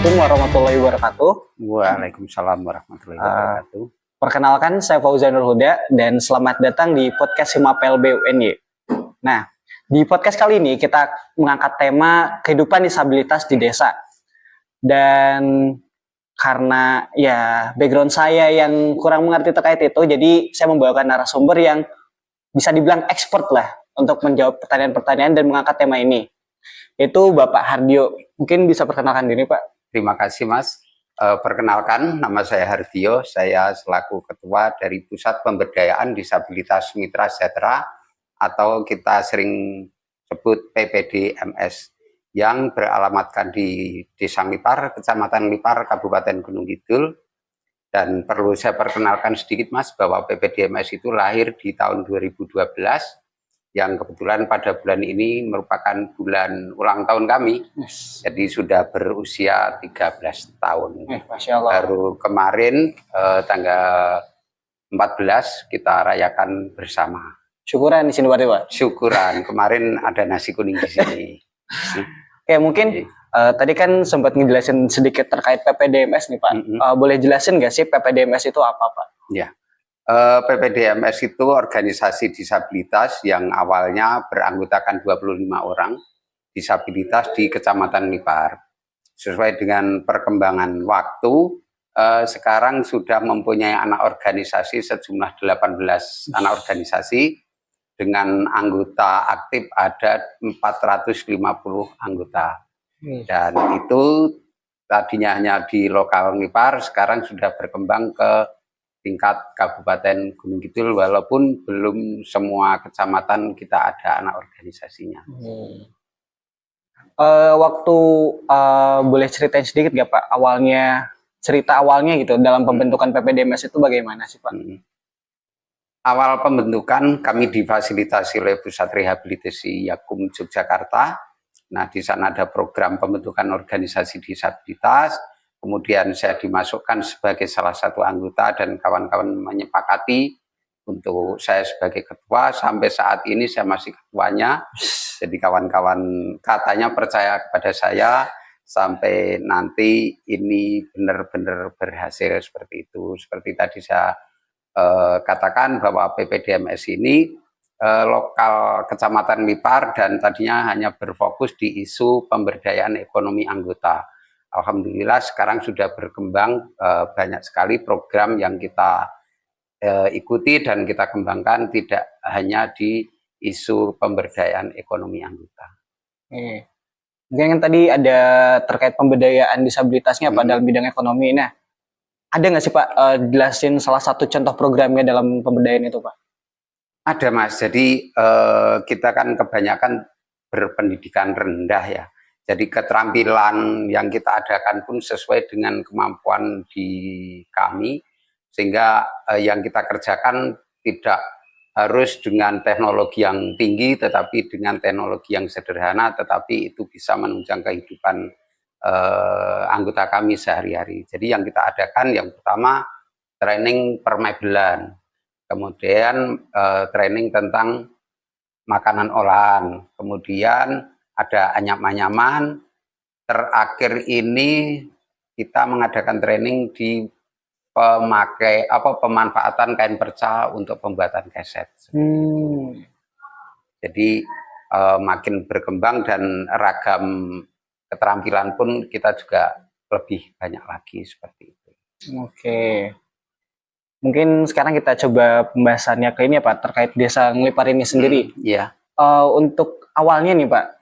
Assalamualaikum warahmatullahi wabarakatuh. Waalaikumsalam warahmatullahi wabarakatuh. Perkenalkan, saya Fauzanul Huda dan selamat datang di podcast Himapel BUNY. Nah, di podcast kali ini kita mengangkat tema kehidupan disabilitas di desa. Dan karena ya background saya yang kurang mengerti terkait itu, jadi saya membawakan narasumber yang bisa dibilang expert lah untuk menjawab pertanyaan-pertanyaan dan mengangkat tema ini. Itu Bapak Hardio. Mungkin bisa perkenalkan diri, Pak. Terima kasih, Mas. Perkenalkan, nama saya Hardio. Saya selaku Ketua dari Pusat Pemberdayaan Disabilitas Mitra Sejahtera atau kita sering sebut PPDMS yang beralamatkan di Desa Lipar, Kecamatan Lipar, Kabupaten Gunung Kidul. Dan perlu saya perkenalkan sedikit, Mas, bahwa PPDMS itu lahir di tahun 2012 yang kebetulan pada bulan ini merupakan bulan ulang tahun kami. Jadi sudah berusia 13 tahun. Masya Allah. Baru kemarin tanggal 14 kita rayakan bersama. Syukuran di sini, Pak. Syukuran. Kemarin ada nasi kuning di sini. Oke, mungkin tadi kan sempat ngejelasin sedikit terkait PPDMS nih, Pak. Boleh jelasin nggak sih PPDMS itu apa, Pak? Ya. PPDMS itu organisasi disabilitas yang awalnya beranggotakan 25 orang disabilitas di Kecamatan Lipar. Sesuai dengan perkembangan waktu, sekarang sudah mempunyai anak organisasi sejumlah 18 anak organisasi dengan anggota aktif ada 450 anggota. Dan itu tadinya hanya di lokal Lipar, sekarang sudah berkembang ke tingkat Kabupaten Gunung Kidul, walaupun belum semua kecamatan kita ada anak organisasinya. Waktu boleh ceritain sedikit nggak, Pak? Cerita awalnya gitu dalam pembentukan PPDMS itu bagaimana sih, Pak? Awal pembentukan kami difasilitasi oleh Pusat Rehabilitasi Yakum Yogyakarta. Nah, di sana ada program pembentukan organisasi disabilitas. Kemudian saya dimasukkan sebagai salah satu anggota dan kawan-kawan menyepakati untuk saya sebagai ketua. Sampai saat ini saya masih ketuanya. Jadi kawan-kawan katanya percaya kepada saya sampai nanti ini benar-benar berhasil seperti itu. Seperti tadi saya katakan bahwa PPDMS ini lokal Kecamatan Lipar dan tadinya hanya berfokus di isu pemberdayaan ekonomi anggota. Alhamdulillah sekarang sudah berkembang banyak sekali program yang kita ikuti dan kita kembangkan tidak hanya di isu pemberdayaan ekonomi anggota. Mungkin yang tadi ada terkait pemberdayaan disabilitasnya Pak dalam bidang ekonomi. Nah, ada nggak sih Pak jelasin salah satu contoh programnya dalam pemberdayaan itu, Pak? Ada, Mas. Jadi kita kan kebanyakan berpendidikan rendah ya. Jadi keterampilan yang kita adakan pun sesuai dengan kemampuan di kami, sehingga yang kita kerjakan tidak harus dengan teknologi yang tinggi, tetapi dengan teknologi yang sederhana, tetapi itu bisa menunjang kehidupan anggota kami sehari-hari. Jadi yang kita adakan yang pertama training permebelan, kemudian training tentang makanan olahan, kemudian ada anyam-anyaman. Terakhir ini kita mengadakan training di pemanfaatan kain perca untuk pembuatan keset. Jadi makin berkembang dan ragam keterampilan pun kita juga lebih banyak lagi seperti itu. Oke. Mungkin sekarang kita coba pembahasannya ke ini ya Pak, terkait Desa Ngelipar ini sendiri. Iya. Untuk awalnya nih Pak,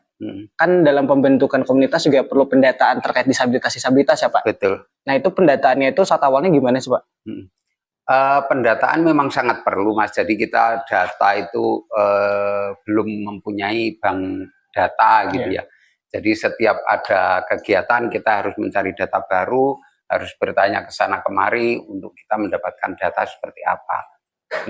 kan dalam pembentukan komunitas juga perlu pendataan terkait disabilitas ya Pak. Betul. Nah itu pendataannya itu saat awalnya gimana sih Pak? Pendataan memang sangat perlu, Mas. Jadi kita data itu belum mempunyai bank data gitu ya. Jadi setiap ada kegiatan kita harus mencari data baru, harus bertanya ke sana kemari untuk kita mendapatkan data seperti apa.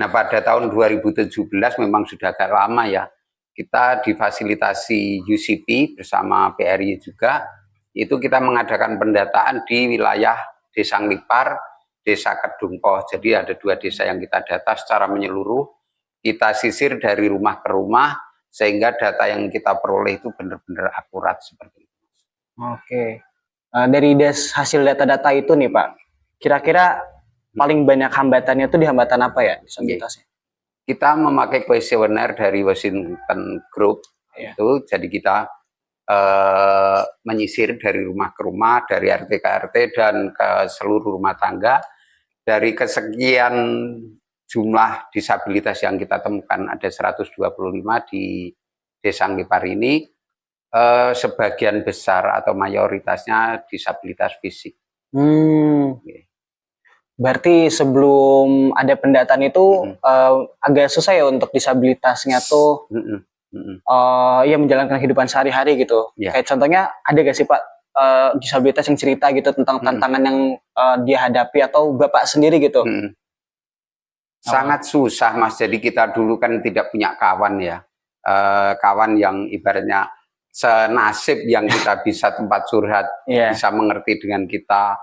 Nah pada tahun 2017 memang sudah agak lama ya, kita difasilitasi UCP bersama PRI juga, itu kita mengadakan pendataan di wilayah Desa Lipar, Desa Kedungkoh. Jadi ada 2 desa yang kita data secara menyeluruh, kita sisir dari rumah ke rumah, sehingga data yang kita peroleh itu benar-benar akurat seperti itu. Oke. Dari hasil data-data itu nih Pak, kira-kira paling banyak hambatannya tuh di hambatan apa ya disabilitasnya? Kita memakai kuesioner dari Washington Group, Iya. itu jadi kita menyisir dari rumah ke rumah, dari RT ke RT dan ke seluruh rumah tangga. Dari kesekian jumlah disabilitas yang kita temukan ada 125 di Desa Ngipar ini, sebagian besar atau mayoritasnya disabilitas fisik. Berarti sebelum ada pendataan itu agak susah ya untuk disabilitasnya tuh ya menjalankan kehidupan sehari-hari gitu. Ya. Kayak contohnya ada gak sih Pak disabilitas yang cerita gitu tentang tantangan yang dia hadapi atau Bapak sendiri gitu? Sangat susah Mas, jadi kita dulu kan tidak punya kawan ya, kawan yang ibaratnya senasib yang kita bisa tempat curhat, bisa mengerti dengan kita,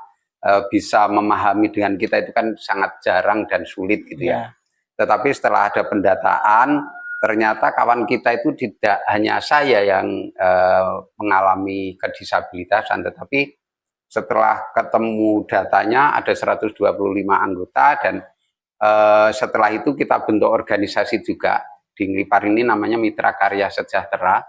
bisa memahami dengan kita, itu kan sangat jarang dan sulit gitu ya. Tetapi setelah ada pendataan, ternyata kawan kita itu tidak hanya saya yang mengalami kedisabilitasan, tetapi setelah ketemu datanya ada 125 anggota dan setelah itu kita bentuk organisasi juga di Ngipar ini namanya Mitra Karya Sejahtera.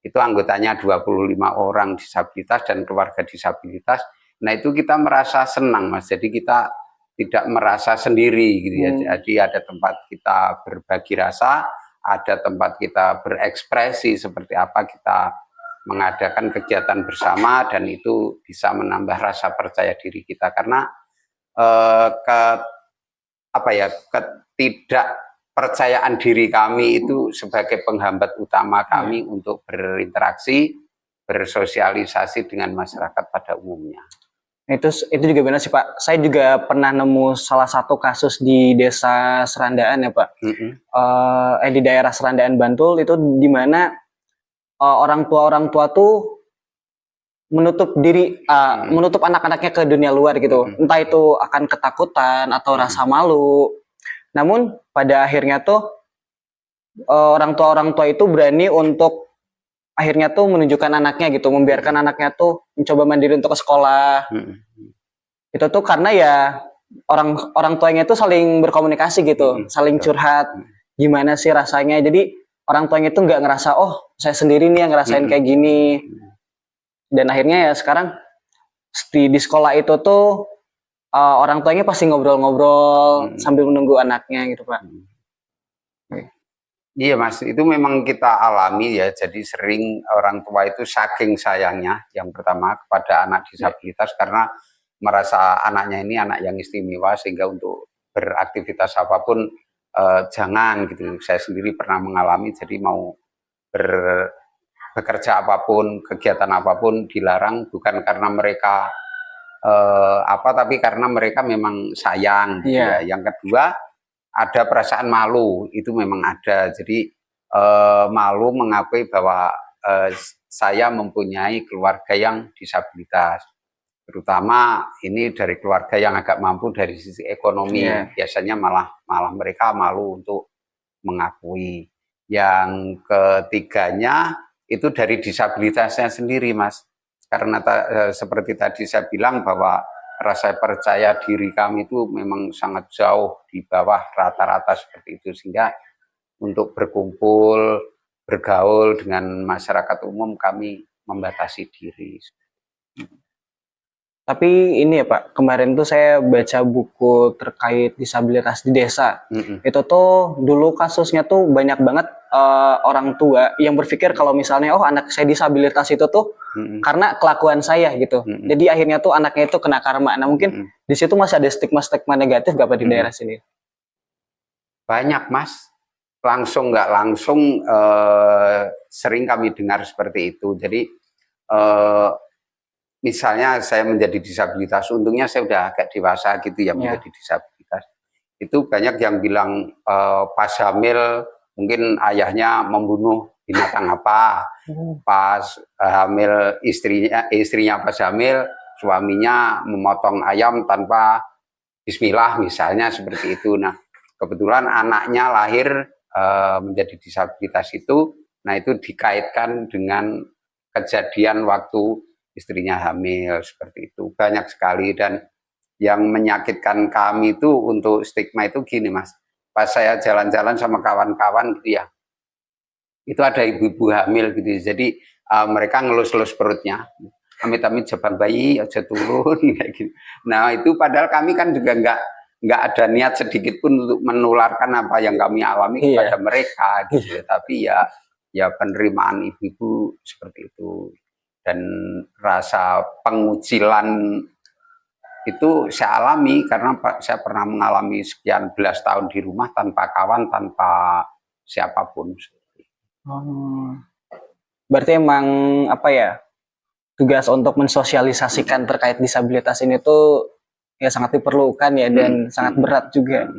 Itu anggotanya 25 orang disabilitas dan keluarga disabilitas. Nah itu kita merasa senang Mas, jadi kita tidak merasa sendiri gitu ya. Jadi ada tempat kita berbagi rasa, ada tempat kita berekspresi seperti apa kita mengadakan kegiatan bersama, dan itu bisa menambah rasa percaya diri kita karena ketidakpercayaan diri kami itu sebagai penghambat utama kami untuk berinteraksi, bersosialisasi dengan masyarakat pada umumnya. Itu juga benar sih Pak. Saya juga pernah nemu salah satu kasus di desa Serandaan ya Pak. Di daerah Serandaan Bantul itu di mana orang tua tuh menutup diri, menutup anak-anaknya ke dunia luar gitu. Entah itu akan ketakutan atau rasa malu. Namun pada akhirnya tuh orang tua itu berani untuk akhirnya tuh menunjukkan anaknya gitu, membiarkan anaknya tuh mencoba mandiri untuk ke sekolah. Itu tuh karena ya orang tuanya tuh saling berkomunikasi gitu, saling curhat gimana sih rasanya. Jadi orang tuanya tuh nggak ngerasa oh saya sendiri nih yang ngerasain kayak gini. Dan akhirnya ya sekarang di sekolah itu tuh orang tuanya pasti ngobrol-ngobrol sambil menunggu anaknya gitu Pak. Iya Mas, itu memang kita alami ya. Jadi sering orang tua itu saking sayangnya yang pertama kepada anak disabilitas karena merasa anaknya ini anak yang istimewa sehingga untuk beraktivitas apapun jangan gitu. Saya sendiri pernah mengalami, jadi mau bekerja apapun, kegiatan apapun dilarang, bukan karena mereka tapi karena mereka memang sayang gitu ya. Yang kedua ada perasaan malu, itu memang ada. Jadi malu mengakui bahwa saya mempunyai keluarga yang disabilitas, terutama ini dari keluarga yang agak mampu dari sisi ekonomi. Biasanya malah mereka malu untuk mengakui. Yang ketiganya itu dari disabilitasnya sendiri Mas, karena seperti tadi saya bilang bahwa rasa percaya diri kami itu memang sangat jauh di bawah rata-rata seperti itu, sehingga untuk berkumpul, bergaul dengan masyarakat umum kami membatasi diri. Tapi ini ya Pak, kemarin tuh saya baca buku terkait disabilitas di desa. Itu tuh dulu kasusnya tuh banyak banget orang tua yang berpikir kalau misalnya oh anak saya disabilitas itu tuh karena kelakuan saya gitu. Jadi akhirnya tuh anaknya itu kena karma. Nah mungkin di situ masih ada stigma-stigma negatif gak Pak di daerah sini? Banyak Mas, langsung nggak langsung sering kami dengar seperti itu. Jadi misalnya saya menjadi disabilitas, untungnya saya udah agak dewasa gitu ya menjadi disabilitas. Itu banyak yang bilang pas hamil mungkin ayahnya membunuh binatang apa, pas hamil istrinya pas hamil suaminya memotong ayam tanpa bismillah misalnya seperti itu. Nah kebetulan anaknya lahir menjadi disabilitas itu, nah itu dikaitkan dengan kejadian waktu istrinya hamil, seperti itu. Banyak sekali. Dan yang menyakitkan kami itu untuk stigma itu gini, Mas. Pas saya jalan-jalan sama kawan-kawan gitu ya, itu ada ibu-ibu hamil gitu. Jadi mereka ngelus-ngelus perutnya. Amit-amit jabang bayi aja turun kayak gitu. Nah, itu padahal kami kan juga nggak ada niat sedikit pun untuk menularkan apa yang kami alami kepada mereka gitu. Tapi ya penerimaan ibu-ibu seperti itu. Dan rasa pengucilan itu saya alami karena saya pernah mengalami sekian belas tahun di rumah tanpa kawan, tanpa siapapun. Berarti emang apa ya, tugas untuk mensosialisasikan terkait disabilitas ini tuh ya sangat diperlukan ya, dan sangat berat juga.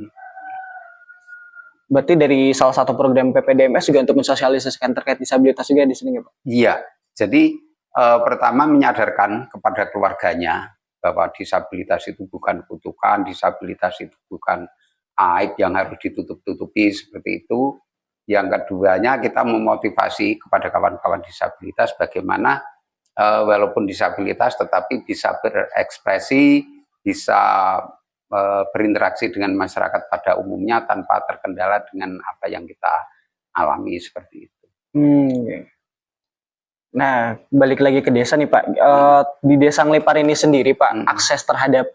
Berarti dari salah satu program PPDMS juga untuk mensosialisasikan terkait disabilitas juga di sini ya Pak? Iya, jadi pertama menyadarkan kepada keluarganya bahwa disabilitas itu bukan kutukan, disabilitas itu bukan aib yang harus ditutup-tutupi seperti itu. Yang keduanya kita memotivasi kepada kawan-kawan disabilitas bagaimana walaupun disabilitas tetapi bisa berekspresi, bisa berinteraksi dengan masyarakat pada umumnya tanpa terkendala dengan apa yang kita alami seperti itu. Nah, balik lagi ke desa nih Pak. Di Desa Ngelipar ini sendiri Pak, akses terhadap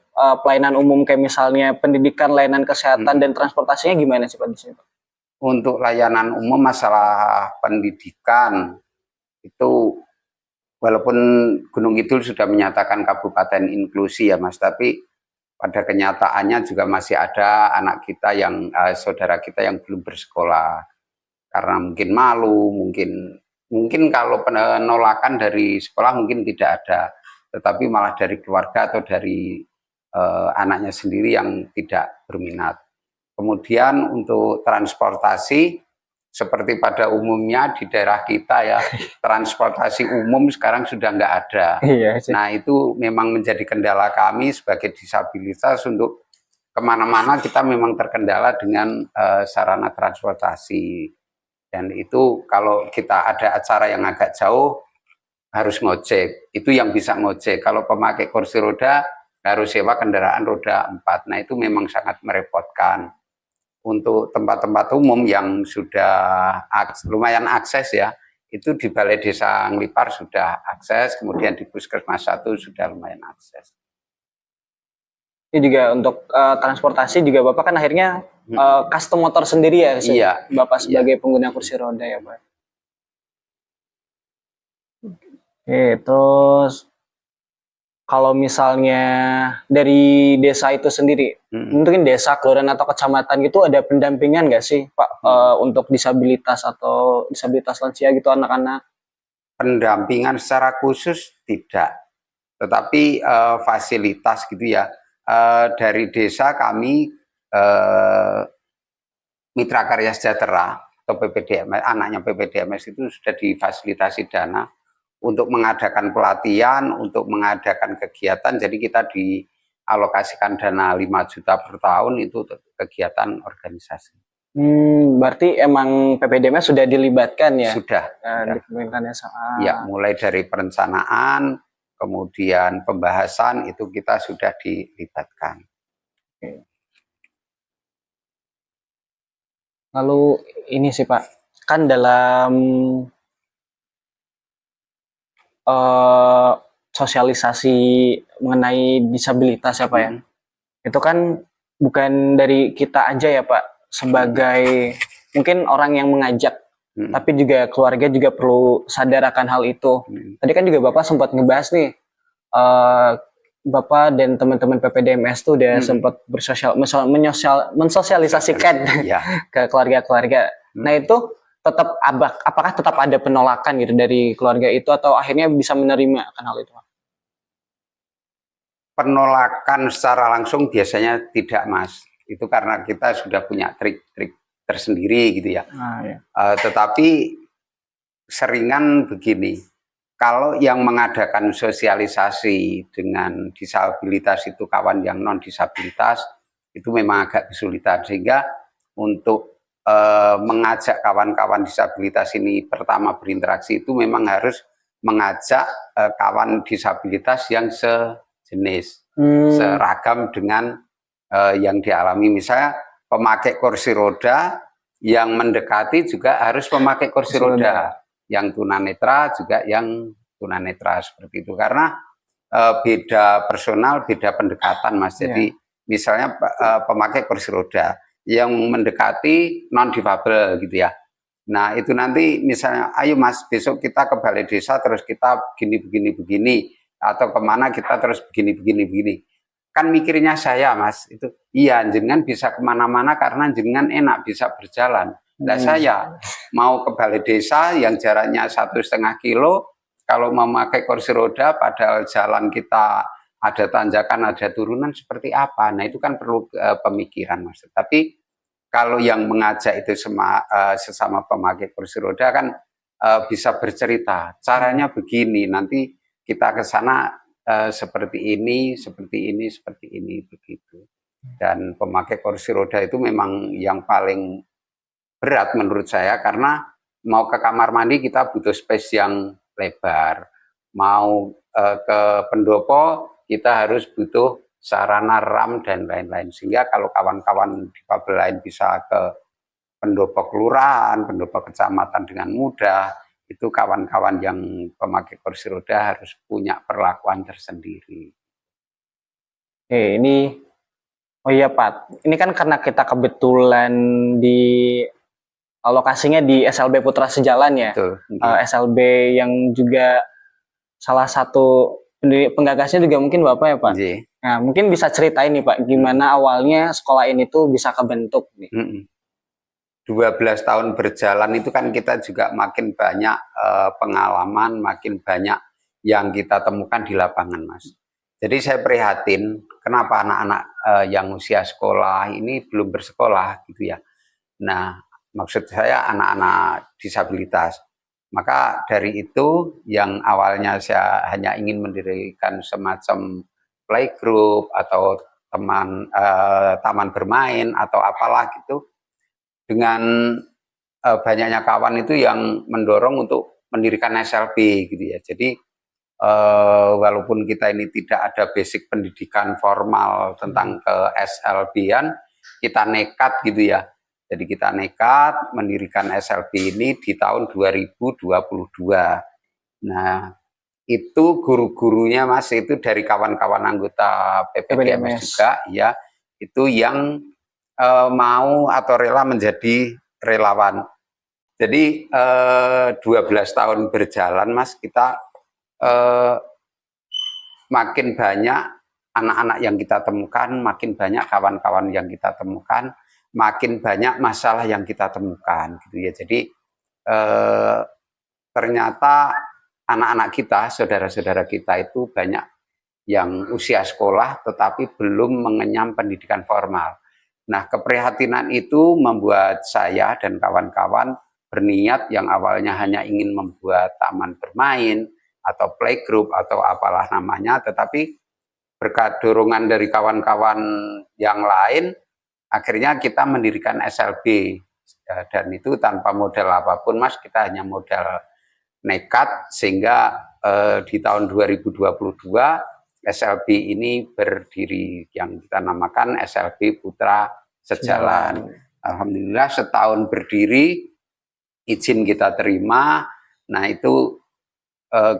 pelayanan umum kayak misalnya pendidikan, layanan kesehatan, dan transportasinya gimana sih Pak di sini Pak? Untuk layanan umum masalah pendidikan itu walaupun Gunung Kidul sudah menyatakan kabupaten inklusi ya Mas, tapi pada kenyataannya juga masih ada anak kita yang saudara kita yang belum bersekolah karena mungkin malu, mungkin kalau penolakan dari sekolah mungkin tidak ada, tetapi malah dari keluarga atau dari anaknya sendiri yang tidak berminat. Kemudian untuk transportasi, seperti pada umumnya di daerah kita ya, transportasi umum sekarang sudah nggak ada. Nah itu memang menjadi kendala kami sebagai disabilitas untuk kemana-mana kita memang terkendala dengan sarana transportasi. Dan itu kalau kita ada acara yang agak jauh harus ngojek, itu yang bisa ngojek. Kalau pemakai kursi roda harus sewa kendaraan roda 4. Nah itu memang sangat merepotkan. Untuk tempat-tempat umum yang sudah lumayan akses ya, itu di Balai Desa Ngelipar sudah akses, kemudian di Puskesmas 1 sudah lumayan akses. Ini juga untuk transportasi juga Bapak kan akhirnya custom motor sendiri ya, iya, Bapak sebagai pengguna kursi roda ya Pak. Oke, terus kalau misalnya dari desa itu sendiri, mungkin desa, kelurahan atau kecamatan gitu ada pendampingan nggak sih Pak untuk disabilitas atau disabilitas lansia gitu, anak-anak? Pendampingan secara khusus tidak, tetapi fasilitas gitu ya. Dari desa kami Mitra Karya Sejahtera atau PPDMS, anaknya PPDMS itu sudah difasilitasi dana untuk mengadakan pelatihan, untuk mengadakan kegiatan. Jadi kita dialokasikan dana 5 juta per tahun itu kegiatan organisasi. Berarti emang PPDMS sudah dilibatkan ya? Sudah. Di pemerintahan desa. Ya, mulai dari perencanaan, kemudian pembahasan itu kita sudah dilibatkan. Oke. Lalu ini sih Pak, kan dalam sosialisasi mengenai disabilitas ya Pak ya, itu kan bukan dari kita aja ya Pak, sebagai mungkin orang yang mengajak, tapi juga keluarga juga perlu sadar akan hal itu. Tadi kan juga Bapak sempat ngebahas nih, Bapak dan teman-teman PPDMS tuh udah sempat mensosialisasikan ke keluarga-keluarga. Nah itu tetap apakah tetap ada penolakan gitu dari keluarga itu, atau akhirnya bisa menerima akan hal itu? Penolakan secara langsung biasanya tidak Mas, itu karena kita sudah punya trik-trik tersendiri gitu ya. Tetapi seringan begini, kalau yang mengadakan sosialisasi dengan disabilitas itu kawan yang non disabilitas, itu memang agak kesulitan, sehingga untuk mengajak kawan-kawan disabilitas ini pertama berinteraksi itu memang harus mengajak kawan disabilitas yang sejenis, seragam dengan yang dialami. Misalnya pemakai kursi roda yang mendekati juga harus memakai kursi roda, yang tunanetra juga yang tunanetra, seperti itu. Karena beda personal, beda pendekatan, Mas. Jadi misalnya pemakai kursi roda yang mendekati non difabel gitu ya. Nah, itu nanti misalnya, ayo Mas, besok kita ke balai desa terus kita begini, atau kemana kita terus begini. Kan mikirnya saya, Mas, itu iya, jenengan bisa kemana-mana karena jenengan enak bisa berjalan. Nah, saya mau ke balai desa yang jaraknya 1,5 kilo, kalau memakai kursi roda padahal jalan kita ada tanjakan, ada turunan, seperti apa? Nah, itu kan perlu pemikiran, Mas. Tapi kalau yang mengajak itu sesama pemakai kursi roda kan bisa bercerita, caranya begini, nanti kita ke sana seperti ini, begitu. Dan pemakai kursi roda itu memang yang paling berat menurut saya, karena mau ke kamar mandi kita butuh space yang lebar, mau ke pendopo kita harus butuh sarana RAM dan lain-lain. Sehingga kalau kawan-kawan difabel lain bisa ke pendopo kelurahan, pendopo kecamatan dengan mudah, itu kawan-kawan yang pemakai kursi roda harus punya perlakuan tersendiri. Ini, oh iya Pak, ini kan karena kita kebetulan di lokasinya di SLB Putra Sejalan ya. Betul. SLB yang juga salah satu penggagasnya juga mungkin Bapak ya Pak. Nah, mungkin bisa ceritain nih Pak, gimana awalnya sekolah ini tuh bisa kebentuk nih. 12 tahun berjalan itu kan kita juga makin banyak pengalaman, makin banyak yang kita temukan di lapangan, Mas. Jadi saya prihatin kenapa anak-anak yang usia sekolah ini belum bersekolah gitu ya. Nah, maksud saya anak-anak disabilitas. Maka dari itu yang awalnya saya hanya ingin mendirikan semacam playgroup atau taman bermain atau apalah gitu, dengan banyaknya kawan itu yang mendorong untuk mendirikan SLB gitu ya. Jadi walaupun kita ini tidak ada basic pendidikan formal tentang ke SLB-an, kita nekat gitu ya. Jadi kita nekat mendirikan SLB ini di tahun 2022. Nah, itu guru-gurunya Mas itu dari kawan-kawan anggota PPDMS juga ya, itu yang mau atau rela menjadi relawan. Jadi 12 tahun berjalan Mas, kita makin banyak anak-anak yang kita temukan, makin banyak kawan-kawan yang kita temukan, makin banyak masalah yang kita temukan gitu ya. Jadi ternyata anak-anak kita, saudara-saudara kita itu banyak yang usia sekolah tetapi belum mengenyam pendidikan formal. Nah, keprihatinan itu membuat saya dan kawan-kawan berniat yang awalnya hanya ingin membuat taman bermain atau playgroup atau apalah namanya, tetapi berkat dorongan dari kawan-kawan yang lain, akhirnya kita mendirikan SLB, dan itu tanpa modal apapun Mas, kita hanya modal nekat, sehingga di tahun 2022 SLB ini berdiri yang kita namakan SLB Putra Sejalan. Alhamdulillah setahun berdiri, izin kita terima, nah itu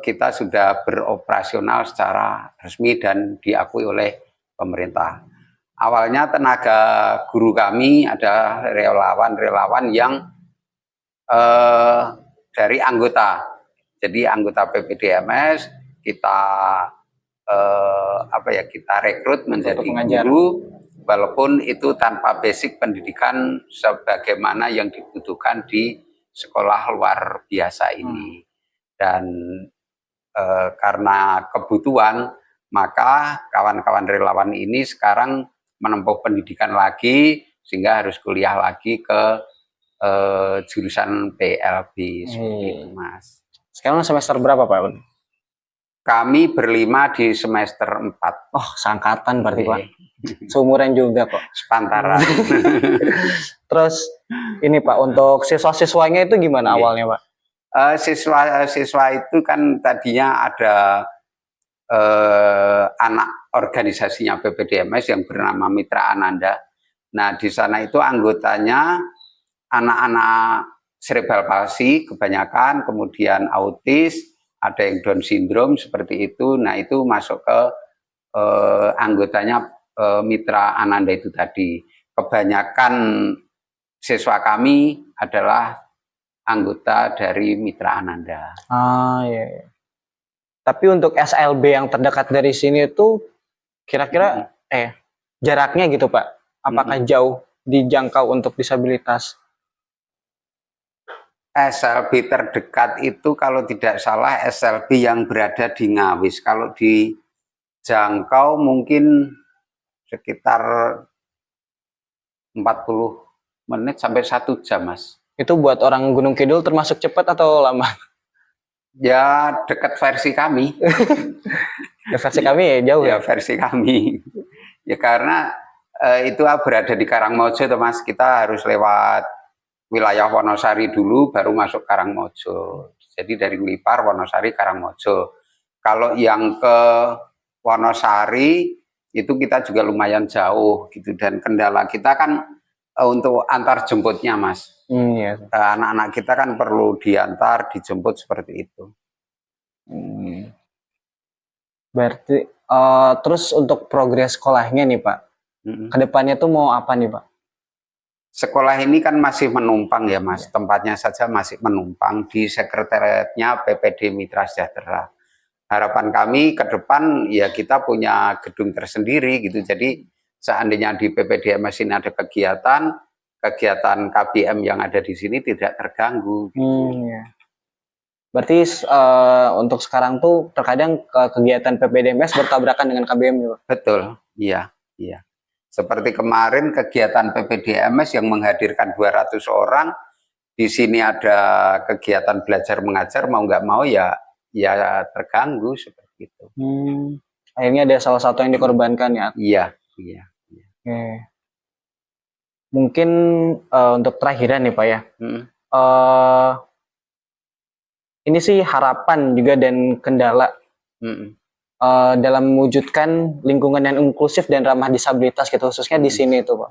kita sudah beroperasional secara resmi dan diakui oleh pemerintah. Awalnya tenaga guru kami ada relawan-relawan yang dari anggota. Jadi anggota PPDMS kita kita rekrut menjadi guru, walaupun itu tanpa basic pendidikan sebagaimana yang dibutuhkan di sekolah luar biasa ini. Dan karena kebutuhan, maka kawan-kawan relawan ini sekarang menempuh pendidikan lagi, sehingga harus kuliah lagi ke jurusan PLB, seperti itu Mas. Sekarang semester berapa Pak? Kami berlima di semester 4. Oh, seangkatan berarti Pak. Seumuran juga kok. Sepantaran. Terus ini Pak, untuk siswa-siswanya itu gimana awalnya Pak? Siswa itu kan tadinya ada anak organisasinya PPDMS yang bernama Mitra Ananda. Nah, di sana itu anggotanya anak-anak cerebral palsy kebanyakan, kemudian autis, ada yang Down syndrome seperti itu. Nah, itu masuk ke anggotanya Mitra Ananda itu tadi. Kebanyakan siswa kami adalah anggota dari Mitra Ananda. Ah, iya. Tapi untuk SLB yang terdekat dari sini itu kira-kira jaraknya gitu Pak, apakah jauh dijangkau untuk disabilitas? SLB terdekat itu kalau tidak salah SLB yang berada di Ngawis. Kalau dijangkau mungkin sekitar 40 menit sampai 1 jam, Mas. Itu buat orang Gunung Kidul termasuk cepat atau lama? Ya dekat versi kami. Ya, versi kami ya jauh ya. Versi kami. Ya karena itu berada di Karangmojo, Mas. Kita harus lewat wilayah Wonosari dulu, baru masuk Karangmojo. Jadi dari Lipar, Wonosari, Karangmojo. Kalau yang ke Wonosari itu kita juga lumayan jauh gitu, dan kendala kita kan untuk antar jemputnya, Mas. Iya. Anak-anak kita kan perlu diantar, dijemput seperti itu. Berarti terus untuk progres sekolahnya nih Pak, kedepannya tuh mau apa nih Pak? Sekolah ini kan masih menumpang ya, Mas. Tempatnya saja masih menumpang di sekretariatnya PPD Mitra Sejahtera. Harapan kami ke depan ya kita punya gedung tersendiri gitu. Jadi seandainya di PPDMS ini ada kegiatan KBM yang ada di sini tidak terganggu. Ya. Berarti untuk sekarang tuh terkadang kegiatan PPDMS bertabrakan dengan KBM juga. Betul, iya. Seperti kemarin kegiatan PPDMS yang menghadirkan 200 orang, di sini ada kegiatan belajar mengajar, mau nggak mau ya terganggu seperti itu. Akhirnya ada salah satu yang dikorbankan ya. Iya. Oke. Mungkin untuk terakhiran nih Pak ya. Ini sih harapan juga dan kendala dalam mewujudkan lingkungan yang inklusif dan ramah disabilitas gitu, khususnya di sini itu Pak.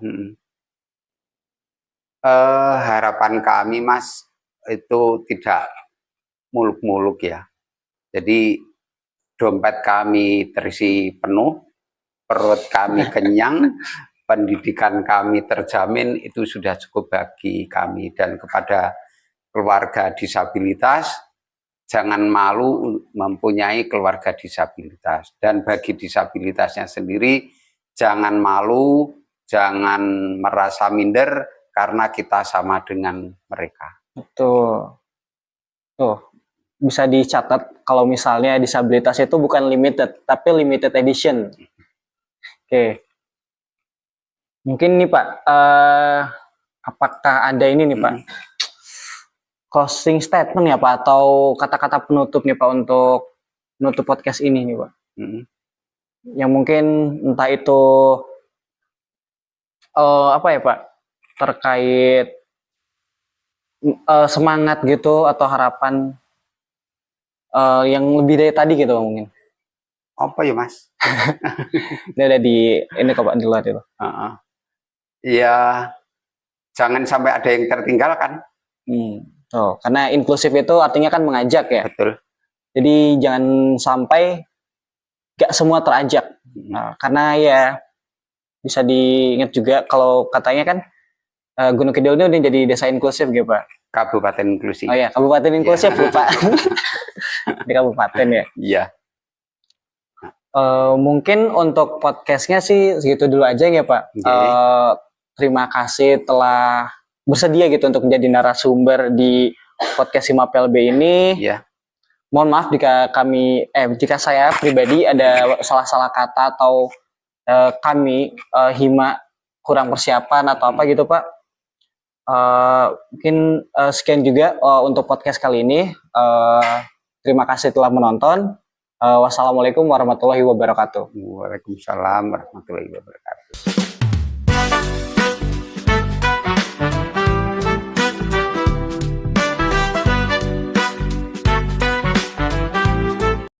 Harapan kami, Mas, itu tidak muluk-muluk ya. Jadi dompet kami terisi penuh, perut kami kenyang, pendidikan kami terjamin, itu sudah cukup bagi kami. Dan kepada keluarga disabilitas, jangan malu mempunyai keluarga disabilitas. Dan bagi disabilitasnya sendiri, jangan malu, jangan merasa minder karena kita sama dengan mereka. Betul. Tuh, bisa dicatat kalau misalnya disabilitas itu bukan limited, tapi limited edition. Oke. Mungkin nih Pak, apakah ada ini nih Pak, closing statement ya Pak, atau kata-kata penutup nih Pak untuk menutup podcast ini nih Pak? Yang mungkin entah itu apa ya Pak, terkait semangat gitu atau harapan yang lebih dari tadi gitu mungkin. Apa ya Mas? Ini ada di ini kok Pak, di luar itu. Ya, jangan sampai ada yang tertinggalkan. Karena inklusif itu artinya kan mengajak ya. Betul. Jadi jangan sampai gak semua terajak. Karena ya bisa diingat juga kalau katanya kan Gunung Kidul ini udah jadi desa inklusif gitu Pak. Kabupaten inklusif. Oh ya, kabupaten inklusif Pak. Di kabupaten ya. Iya. Mungkin untuk podcastnya sih segitu dulu aja ya Pak. Terima kasih telah bersedia gitu untuk menjadi narasumber di podcast Himapel B ini. Iya. Mohon maaf jika saya pribadi ada salah-salah kata atau kami Hima kurang persiapan atau apa gitu Pak. Mungkin sekian juga untuk podcast kali ini. Terima kasih telah menonton. Wassalamualaikum warahmatullahi wabarakatuh. Waalaikumsalam warahmatullahi wabarakatuh.